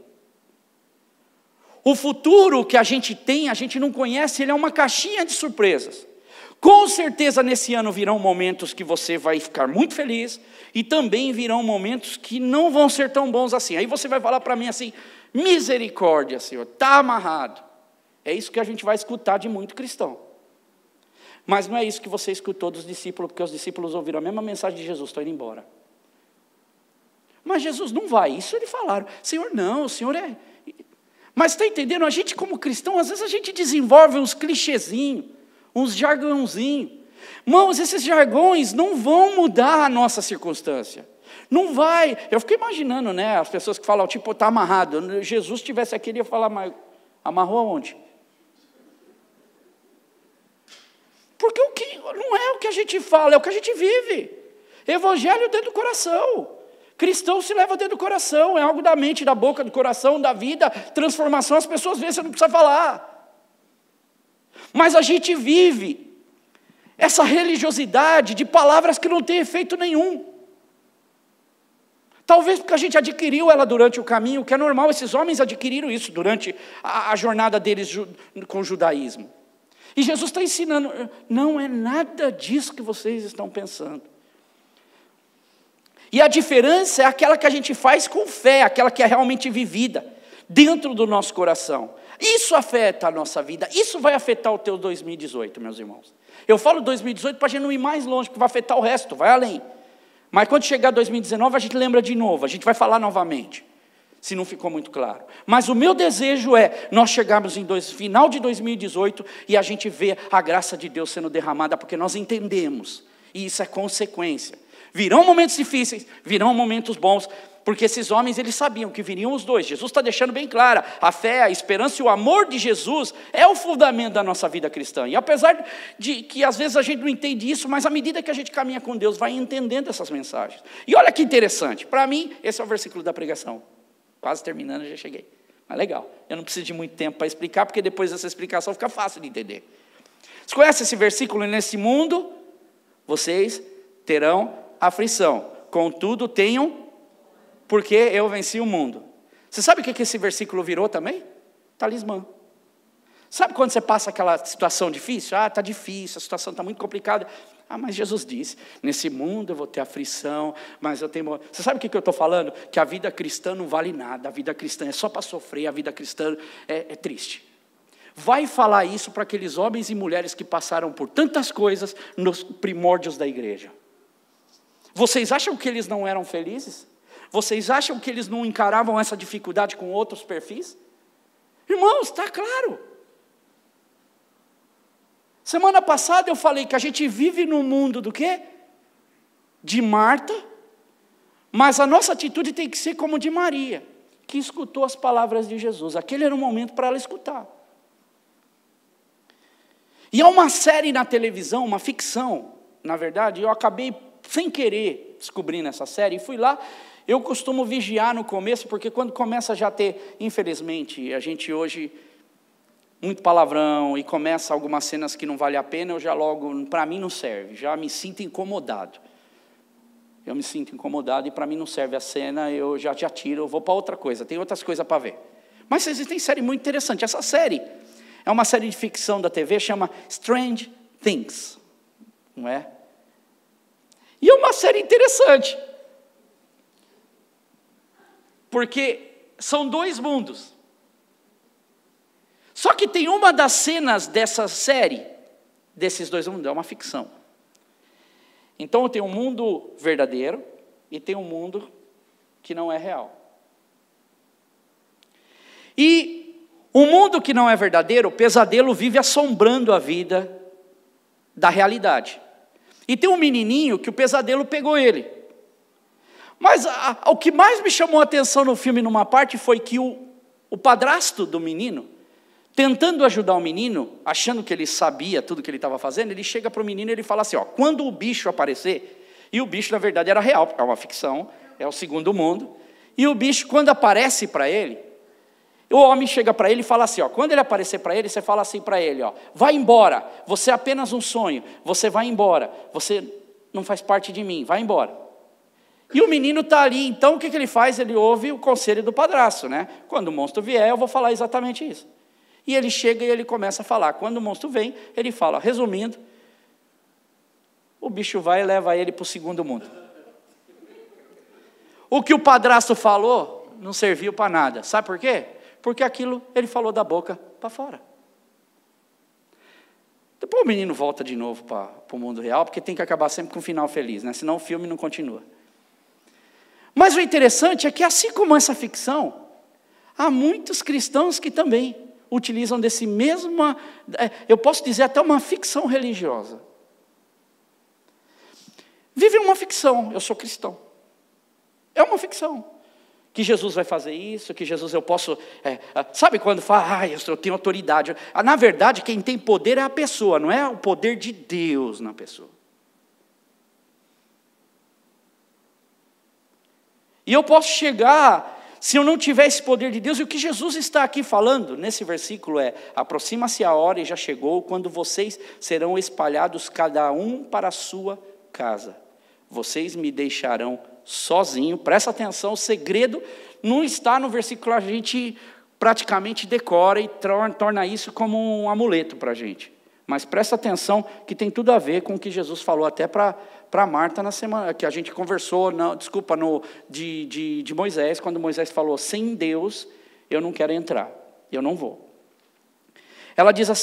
O futuro que a gente tem, a gente não conhece, ele é uma caixinha de surpresas. Com certeza nesse ano virão momentos que você vai ficar muito feliz e também virão momentos que não vão ser tão bons assim. Aí você vai falar para mim assim, misericórdia, Senhor, está amarrado. É isso que a gente vai escutar de muito cristão. Mas não é isso que você escutou dos discípulos, porque os discípulos ouviram a mesma mensagem de Jesus, estou indo embora. Mas Jesus não vai, isso eles falaram. Senhor, não, o Senhor é... Mas está entendendo? A gente como cristão, às vezes a gente desenvolve uns clichêzinhos, uns jargãozinhos. Irmãos, esses jargões não vão mudar a nossa circunstância. Não vai. Eu fico imaginando, né, as pessoas que falam, tipo, está amarrado. Jesus estivesse aqui, ele ia falar, mas amarrou aonde? Porque o que não é o que a gente fala, é o que a gente vive. Evangelho dentro do coração. Cristão se leva dentro do coração, é algo da mente, da boca, do coração, da vida, transformação. As pessoas veem, você não precisa falar. Mas a gente vive essa religiosidade de palavras que não tem efeito nenhum. Talvez porque a gente adquiriu ela durante o caminho, que é normal, esses homens adquiriram isso durante a jornada deles com o judaísmo. E Jesus está ensinando, não é nada disso que vocês estão pensando. E a diferença é aquela que a gente faz com fé, aquela que é realmente vivida, dentro do nosso coração. Isso afeta a nossa vida, isso vai afetar o teu 2018, meus irmãos. Eu falo 2018 para a gente não ir mais longe, porque vai afetar o resto, vai além. Mas quando chegar 2019, a gente lembra de novo, a gente vai falar novamente, se não ficou muito claro. Mas o meu desejo é nós chegarmos em final de 2018 e a gente ver a graça de Deus sendo derramada, porque nós entendemos, e isso é consequência. Virão momentos difíceis, virão momentos bons, porque esses homens, eles sabiam que viriam os dois. Jesus está deixando bem clara, a fé, a esperança e o amor de Jesus é o fundamento da nossa vida cristã. E apesar de que às vezes a gente não entende isso, mas à medida que a gente caminha com Deus, vai entendendo essas mensagens. E olha que interessante, para mim, esse é o versículo da pregação. Quase terminando, já cheguei. Mas legal, eu não preciso de muito tempo para explicar, porque depois dessa explicação fica fácil de entender. Você conhece esse versículo? Nesse mundo, vocês terão aflição. Contudo, tenham, porque eu venci o mundo. Você sabe o que esse versículo virou também? Talismã. Sabe quando você passa aquela situação difícil? Está difícil, a situação está muito complicada. Mas Jesus disse, nesse mundo eu vou ter aflição, mas eu tenho... Você sabe o que eu estou falando? Que a vida cristã não vale nada, a vida cristã é só para sofrer, a vida cristã é triste. Vai falar isso para aqueles homens e mulheres que passaram por tantas coisas nos primórdios da igreja. Vocês acham que eles não eram felizes? Vocês acham que eles não encaravam essa dificuldade com outros perfis? Irmãos, está claro. Semana passada eu falei que a gente vive num mundo do quê? De Marta, mas a nossa atitude tem que ser como de Maria, que escutou as palavras de Jesus. Aquele era o momento para ela escutar. E há uma série na televisão, uma ficção, na verdade, eu acabei sem querer descobrindo essa série, e fui lá. Eu costumo vigiar no começo, porque quando começa já a ter, infelizmente, a gente hoje... muito palavrão, e começa algumas cenas que não vale a pena, eu já logo, para mim não serve, já me sinto incomodado. Eu me sinto incomodado e para mim não serve a cena, eu já tiro, eu vou para outra coisa, tem outras coisas para ver. Mas existem série muito interessante. Essa série é uma série de ficção da TV, chama Strange Things, não é? E é uma série interessante, porque são dois mundos. Só que tem uma das cenas dessa série, desses dois mundos, é uma ficção. Então tem um mundo verdadeiro e tem um mundo que não é real. E o mundo que não é verdadeiro, o pesadelo vive assombrando a vida da realidade. E tem um menininho que o pesadelo pegou ele. Mas o que mais me chamou a atenção no filme, numa parte, foi que o padrasto do menino, tentando ajudar o menino, achando que ele sabia tudo que ele estava fazendo, ele chega para o menino e ele fala assim, quando o bicho aparecer, e o bicho na verdade era real, é uma ficção, é o segundo mundo, e o bicho quando aparece para ele, o homem chega para ele e fala assim, quando ele aparecer para ele, você fala assim para ele, vai embora, você é apenas um sonho, você vai embora, você não faz parte de mim, vai embora. E o menino está ali, então o que ele faz? Ele ouve o conselho do padrasto, né? Quando o monstro vier, eu vou falar exatamente isso. E ele chega e ele começa a falar. Quando o monstro vem, ele fala, resumindo, o bicho vai e leva ele para o segundo mundo. O que o padrasto falou não serviu para nada. Sabe por quê? Porque aquilo ele falou da boca para fora. Depois o menino volta de novo para o mundo real, porque tem que acabar sempre com um final feliz, né? Senão o filme não continua. Mas o interessante é que, assim como essa ficção, há muitos cristãos que também utilizam desse mesmo, eu posso dizer até uma ficção religiosa. Vivem uma ficção, eu sou cristão. É uma ficção. Que Jesus vai fazer isso, que Jesus eu posso... sabe quando fala, eu tenho autoridade. Na verdade, quem tem poder é a pessoa, não é o poder de Deus na pessoa. E eu posso chegar... Se eu não tiver esse poder de Deus, e o que Jesus está aqui falando nesse versículo é, aproxima-se a hora e já chegou, quando vocês serão espalhados cada um para a sua casa. Vocês me deixarão sozinho. Presta atenção, o segredo não está no versículo, a gente praticamente decora e torna isso como um amuleto para a gente. Mas presta atenção que tem tudo a ver com o que Jesus falou até para Marta na semana, que a gente conversou, de Moisés, quando Moisés falou, sem Deus eu não quero entrar, eu não vou.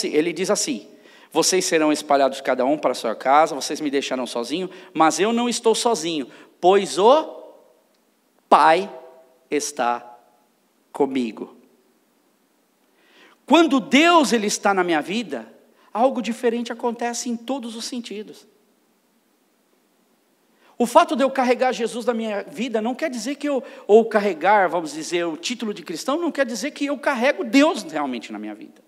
Ele diz assim, vocês serão espalhados cada um para a sua casa, vocês me deixarão sozinho, mas eu não estou sozinho, pois o Pai está comigo. Quando Deus ele está na minha vida, algo diferente acontece em todos os sentidos. O fato de eu carregar Jesus na minha vida não quer dizer que ou carregar, vamos dizer, o título de cristão, não quer dizer que eu carrego Deus realmente na minha vida.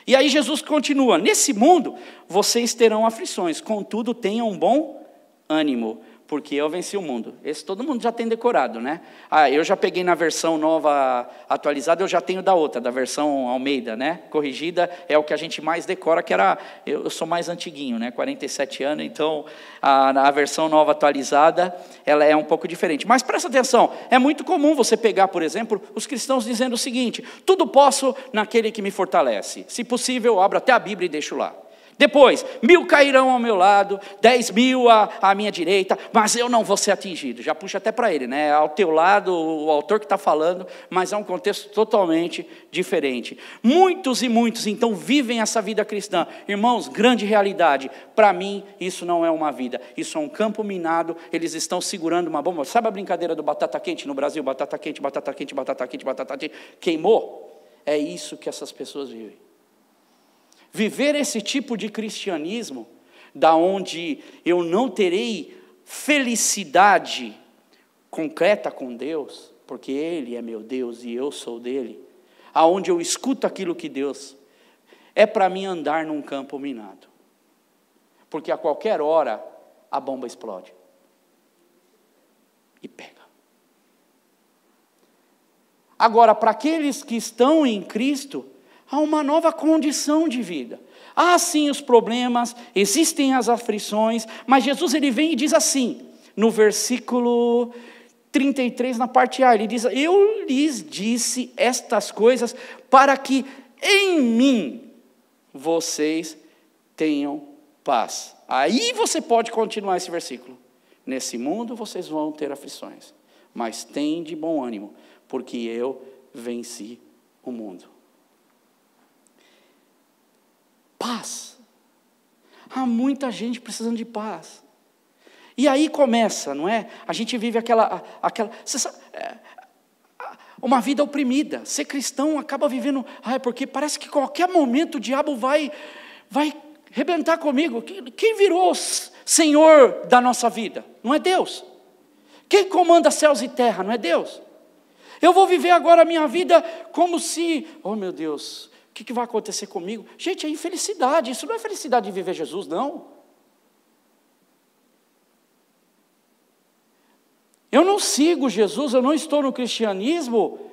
E aí Jesus continua, nesse mundo vocês terão aflições, contudo tenham um bom ânimo, porque eu venci o mundo. Esse todo mundo já tem decorado, né? Eu já peguei na versão nova atualizada, eu já tenho da outra, da versão Almeida, né? Corrigida é o que a gente mais decora, que era, eu sou mais antiguinho, né? 47 anos, então a versão nova atualizada, ela é um pouco diferente. Mas presta atenção, é muito comum você pegar, por exemplo, os cristãos dizendo o seguinte: tudo posso naquele que me fortalece. Se possível, eu abro até a Bíblia e deixo lá. Depois, 1000 cairão ao meu lado, 10.000 à minha direita, mas eu não vou ser atingido. Já puxa até para ele, né? Ao teu lado, o autor que está falando, mas é um contexto totalmente diferente. Muitos e muitos, então, vivem essa vida cristã. Irmãos, grande realidade. Para mim, isso não é uma vida. Isso é um campo minado. Eles estão segurando uma bomba. Sabe a brincadeira do batata quente no Brasil? Batata quente, batata quente, batata quente, batata quente. Queimou? É isso que essas pessoas vivem. Viver esse tipo de cristianismo, da onde eu não terei felicidade concreta com Deus, porque Ele é meu Deus e eu sou dele, aonde eu escuto aquilo que Deus, é para mim andar num campo minado, porque a qualquer hora a bomba explode e pega. Agora, para aqueles que estão em Cristo, há uma nova condição de vida. Há sim os problemas, existem as aflições, mas Jesus ele vem e diz assim, no versículo 33, na parte A, ele diz: eu lhes disse estas coisas para que em mim vocês tenham paz. Aí você pode continuar esse versículo. Nesse mundo vocês vão ter aflições, mas tem de bom ânimo, porque eu venci o mundo. Paz. Há muita gente precisando de paz. E aí começa, não é? A gente vive uma vida oprimida. Ser cristão acaba vivendo, porque parece que qualquer momento o diabo vai arrebentar comigo. Quem virou Senhor da nossa vida? Não é Deus. Quem comanda céus e terra? Não é Deus. Eu vou viver agora a minha vida como se, oh meu Deus, o que vai acontecer comigo? Gente, é infelicidade. Isso não é felicidade de viver Jesus, não. Eu não sigo Jesus, eu não estou no cristianismo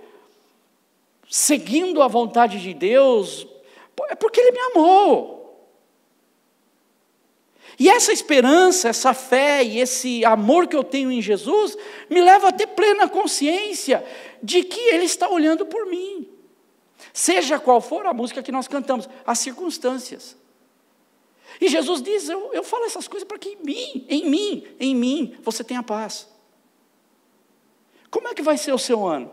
seguindo a vontade de Deus, é porque Ele me amou. E essa esperança, essa fé e esse amor que eu tenho em Jesus me leva a ter plena consciência de que Ele está olhando por mim. Seja qual for a música que nós cantamos, as circunstâncias. E Jesus diz, eu falo essas coisas para que em mim, você tenha paz. Como é que vai ser o seu ano?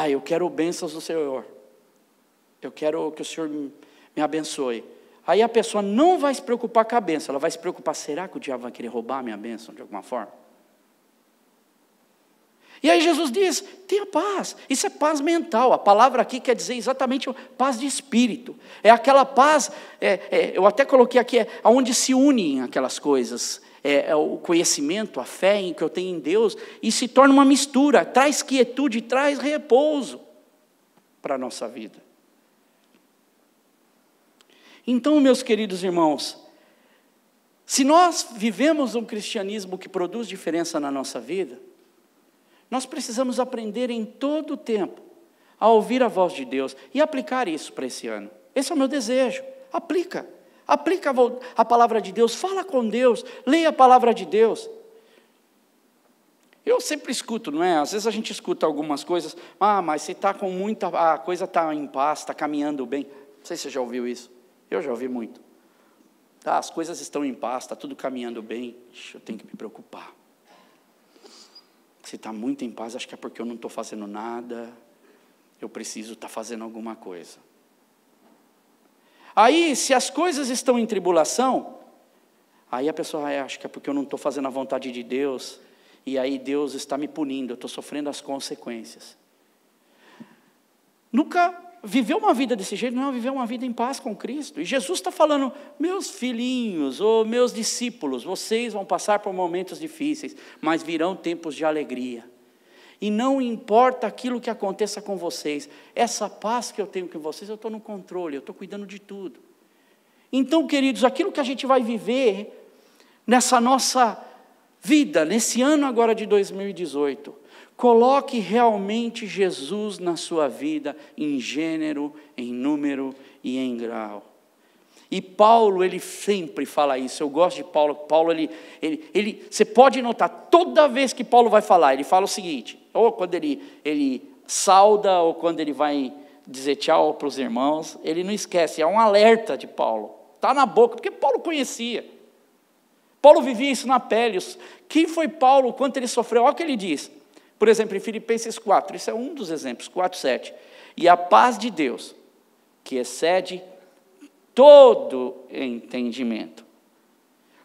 Eu quero bênçãos do Senhor. Eu quero que o Senhor me abençoe. Aí a pessoa não vai se preocupar com a bênção, ela vai se preocupar, será que o diabo vai querer roubar a minha bênção de alguma forma? E aí Jesus diz, tenha paz. Isso é paz mental. A palavra aqui quer dizer exatamente paz de espírito. É aquela paz, eu até coloquei aqui, onde se unem aquelas coisas. É o conhecimento, a fé em que eu tenho em Deus, e se torna uma mistura, traz quietude, traz repouso para a nossa vida. Então, meus queridos irmãos, se nós vivemos um cristianismo que produz diferença na nossa vida, nós precisamos aprender em todo o tempo a ouvir a voz de Deus e aplicar isso para esse ano. Esse é o meu desejo. Aplica a palavra de Deus, fala com Deus, leia a palavra de Deus. Eu sempre escuto, não é? Às vezes a gente escuta algumas coisas, mas você está com a coisa está em paz, está caminhando bem. Não sei se você já ouviu isso. Eu já ouvi muito. As coisas estão em paz, está tudo caminhando bem. Eu tenho que me preocupar. Se está muito em paz, acho que é porque eu não estou fazendo nada, eu preciso estar fazendo alguma coisa. Aí, se as coisas estão em tribulação, aí a pessoa acha que é porque eu não estou fazendo a vontade de Deus, e aí Deus está me punindo, eu estou sofrendo as consequências. Nunca viver uma vida desse jeito não é viver uma vida em paz com Cristo. E Jesus está falando, meus filhinhos, ou meus discípulos, vocês vão passar por momentos difíceis, mas virão tempos de alegria. E não importa aquilo que aconteça com vocês, essa paz que eu tenho com vocês, eu estou no controle, eu estou cuidando de tudo. Então, queridos, aquilo que a gente vai viver nessa nossa vida, nesse ano agora de 2018, coloque realmente Jesus na sua vida, em gênero, em número e em grau. E Paulo, ele sempre fala isso. Eu gosto de Paulo. Paulo, você pode notar, toda vez que Paulo vai falar, ele fala o seguinte, ou quando ele sauda, ou quando ele vai dizer tchau para os irmãos, ele não esquece, é um alerta de Paulo. Está na boca, porque Paulo conhecia. Paulo vivia isso na pele. Quem foi Paulo, quanto ele sofreu? Olha o que ele diz. Por exemplo, em Filipenses 4, isso é um dos exemplos, 4:7. E a paz de Deus, que excede todo entendimento,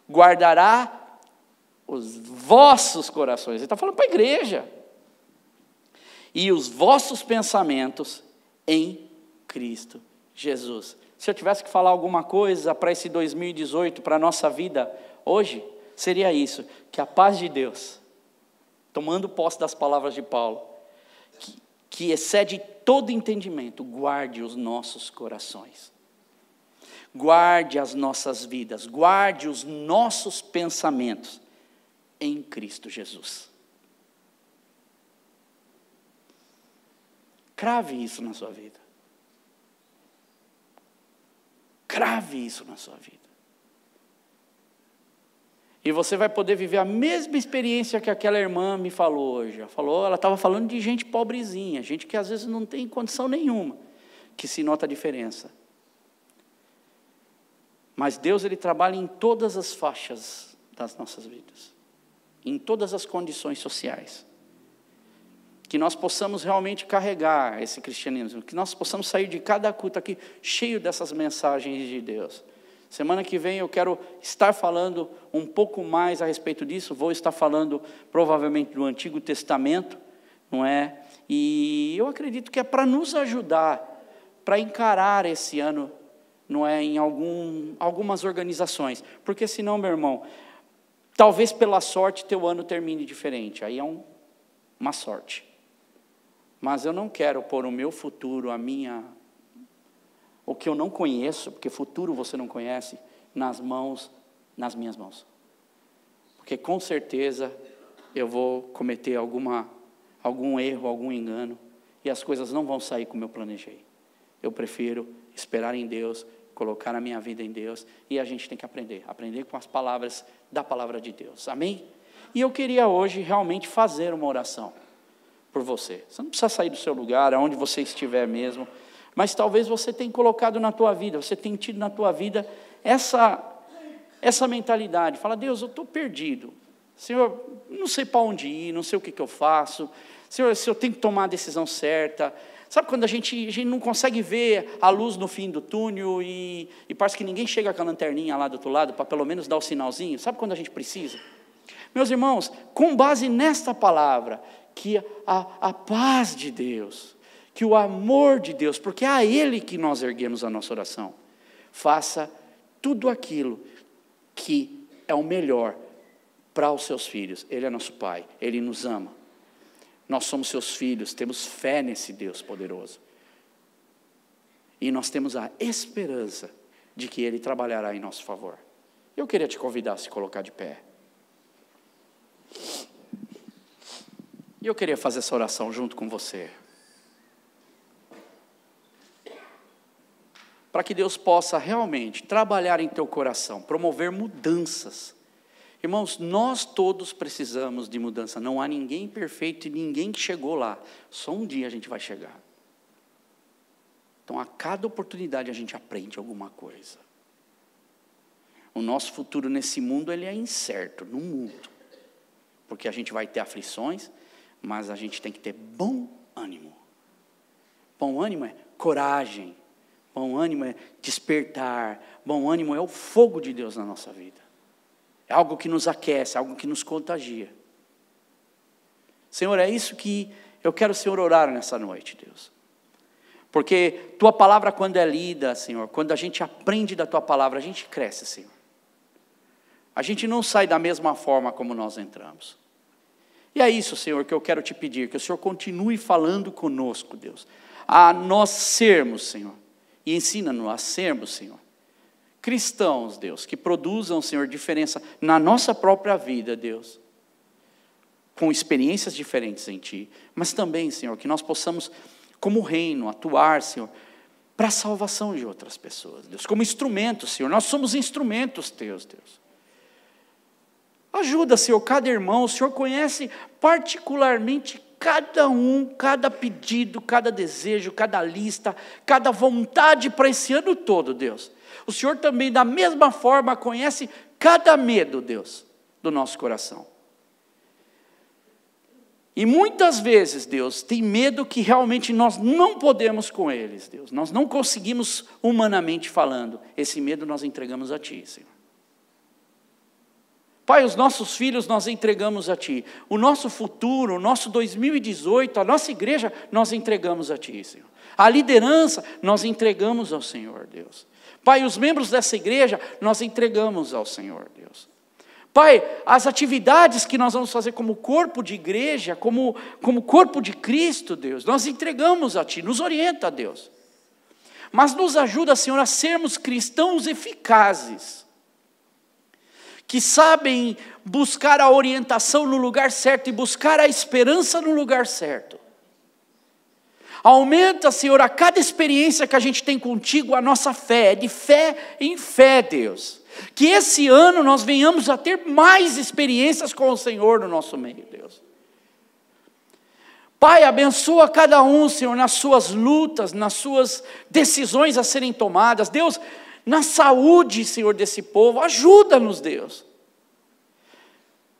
guardará os vossos corações. Ele está falando para a igreja. E os vossos pensamentos em Cristo Jesus. Se eu tivesse que falar alguma coisa para esse 2018, para a nossa vida hoje, seria isso, que a paz de Deus, tomando posse das palavras de Paulo, que excede todo entendimento, guarde os nossos corações. Guarde as nossas vidas, guarde os nossos pensamentos em Cristo Jesus. Crave isso na sua vida. Crave isso na sua vida. E você vai poder viver a mesma experiência que aquela irmã me falou hoje. Ela estava falando de gente pobrezinha, gente que às vezes não tem condição nenhuma, que se nota a diferença. Mas Deus, Ele trabalha em todas as faixas das nossas vidas, em todas as condições sociais. Que nós possamos realmente carregar esse cristianismo, que nós possamos sair de cada culto aqui cheio dessas mensagens de Deus. Semana que vem eu quero estar falando um pouco mais a respeito disso, vou estar falando provavelmente do Antigo Testamento, não é? E eu acredito que é para nos ajudar, para encarar esse ano, não é, em algumas organizações, porque senão, meu irmão, talvez pela sorte teu ano termine diferente, aí é uma sorte, mas eu não quero pôr o meu futuro, o que eu não conheço, porque futuro você não conhece, nas minhas mãos, porque com certeza eu vou cometer algum erro, algum engano, e as coisas não vão sair como eu planejei. Eu prefiro esperar em Deus, colocar a minha vida em Deus, e a gente tem que aprender com as palavras da palavra de Deus, amém? E eu queria hoje realmente fazer uma oração por você. Você não precisa sair do seu lugar, aonde você estiver mesmo, mas talvez você tenha colocado na tua vida, você tenha tido na tua vida essa mentalidade, fala, Deus, eu estou perdido, Senhor, não sei para onde ir, não sei o que eu faço, Senhor, se eu tenho que tomar a decisão certa. Sabe quando a gente não consegue ver a luz no fim do túnel e parece que ninguém chega com a lanterninha lá do outro lado para pelo menos dar o sinalzinho? Sabe quando a gente precisa? Meus irmãos, com base nesta palavra, que a paz de Deus, que o amor de Deus, porque é a Ele que nós erguemos a nossa oração, faça tudo aquilo que é o melhor para os seus filhos. Ele é nosso Pai, Ele nos ama. Nós somos seus filhos, temos fé nesse Deus poderoso. E nós temos a esperança de que Ele trabalhará em nosso favor. Eu queria te convidar a se colocar de pé. E eu queria fazer essa oração junto com você. Para que Deus possa realmente trabalhar em teu coração, promover mudanças. Irmãos, nós todos precisamos de mudança. Não há ninguém perfeito e ninguém que chegou lá. Só um dia a gente vai chegar. Então, a cada oportunidade a gente aprende alguma coisa. O nosso futuro nesse mundo, ele é incerto, no mundo. Porque a gente vai ter aflições, mas a gente tem que ter bom ânimo. Bom ânimo é coragem. Bom ânimo é despertar. Bom ânimo é o fogo de Deus na nossa vida. É algo que nos aquece, algo que nos contagia. Senhor, é isso que eu quero, Senhor, orar nessa noite, Deus. Porque Tua palavra, quando é lida, Senhor, quando a gente aprende da Tua palavra, a gente cresce, Senhor. A gente não sai da mesma forma como nós entramos. E é isso, Senhor, que eu quero te pedir, que o Senhor continue falando conosco, Deus. A nós sermos, Senhor, e ensina-nos a sermos, Senhor, cristãos, Deus, que produzam, Senhor, diferença na nossa própria vida, Deus, com experiências diferentes em Ti, mas também, Senhor, que nós possamos, como reino, atuar, Senhor, para a salvação de outras pessoas, Deus, como instrumentos, Senhor, nós somos instrumentos Teus, Deus. Ajuda, Senhor, cada irmão, o Senhor conhece particularmente cada um, cada pedido, cada desejo, cada lista, cada vontade para esse ano todo, Deus. O Senhor também, da mesma forma, conhece cada medo, Deus, do nosso coração. E muitas vezes, Deus, tem medo que realmente nós não podemos com eles, Deus. Nós não conseguimos, humanamente falando. Esse medo nós entregamos a Ti, Senhor. Pai, os nossos filhos nós entregamos a Ti. O nosso futuro, o nosso 2018, a nossa igreja, nós entregamos a Ti, Senhor. A liderança, nós entregamos ao Senhor, Deus. Pai, os membros dessa igreja, nós entregamos ao Senhor, Deus. Pai, as atividades que nós vamos fazer como corpo de igreja, como corpo de Cristo, Deus, nós entregamos a Ti, nos orienta, Deus. Mas nos ajuda, Senhor, a sermos cristãos eficazes, que sabem buscar a orientação no lugar certo e buscar a esperança no lugar certo. Aumenta, Senhor, a cada experiência que a gente tem contigo, a nossa fé, de fé em fé, Deus. Que esse ano nós venhamos a ter mais experiências com o Senhor no nosso meio, Deus. Pai, abençoa cada um, Senhor, nas suas lutas, nas suas decisões a serem tomadas. Deus, na saúde, Senhor, desse povo, ajuda-nos, Deus.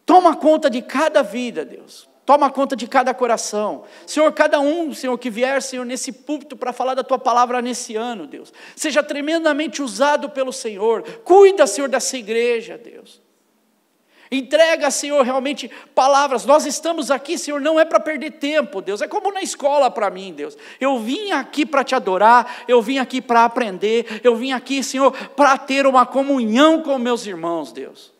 Toma conta de cada vida, Deus. Toma conta de cada coração. Senhor, cada um, Senhor, que vier, Senhor, nesse púlpito para falar da Tua palavra nesse ano, Deus. Seja tremendamente usado pelo Senhor. Cuida, Senhor, dessa igreja, Deus. Entrega, Senhor, realmente palavras. Nós estamos aqui, Senhor, não é para perder tempo, Deus. É como na escola para mim, Deus. Eu vim aqui para Te adorar. Eu vim aqui para aprender. Eu vim aqui, Senhor, para ter uma comunhão com meus irmãos, Deus.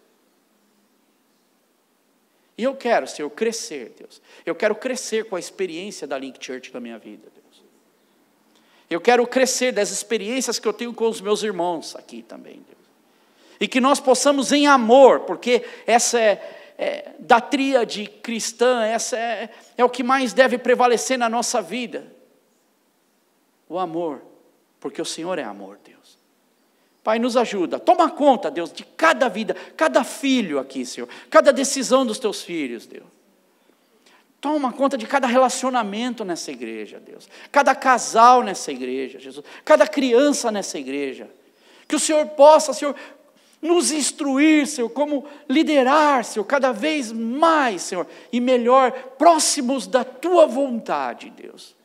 E eu quero, Senhor, crescer, Deus. Eu quero crescer com a experiência da Link Church na minha vida, Deus. Eu quero crescer das experiências que eu tenho com os meus irmãos aqui também, Deus. E que nós possamos em amor, porque essa da tríade cristã, essa é o que mais deve prevalecer na nossa vida. O amor, porque o Senhor é amor, Deus. Pai, nos ajuda, toma conta, Deus, de cada vida, cada filho aqui, Senhor, cada decisão dos Teus filhos, Deus. Toma conta de cada relacionamento nessa igreja, Deus, cada casal nessa igreja, Jesus, cada criança nessa igreja. Que o Senhor possa, Senhor, nos instruir, Senhor, como liderar, Senhor, cada vez mais, Senhor, e melhor, próximos da Tua vontade, Deus.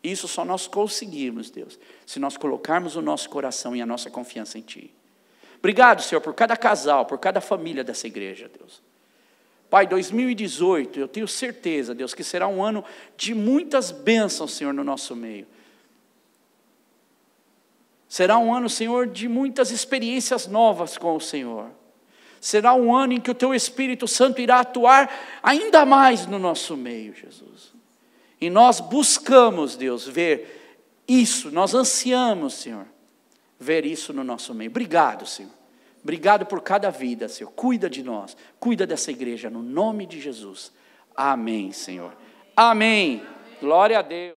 Isso só nós conseguimos, Deus, se nós colocarmos o nosso coração e a nossa confiança em Ti. Obrigado, Senhor, por cada casal, por cada família dessa igreja, Deus. Pai, 2018, eu tenho certeza, Deus, que será um ano de muitas bênçãos, Senhor, no nosso meio. Será um ano, Senhor, de muitas experiências novas com o Senhor. Será um ano em que o Teu Espírito Santo irá atuar ainda mais no nosso meio, Jesus. E nós buscamos, Deus, ver isso, nós ansiamos, Senhor, ver isso no nosso meio. Obrigado, Senhor. Obrigado por cada vida, Senhor. Cuida de nós, cuida dessa igreja, no nome de Jesus. Amém, Senhor. Amém. Glória a Deus.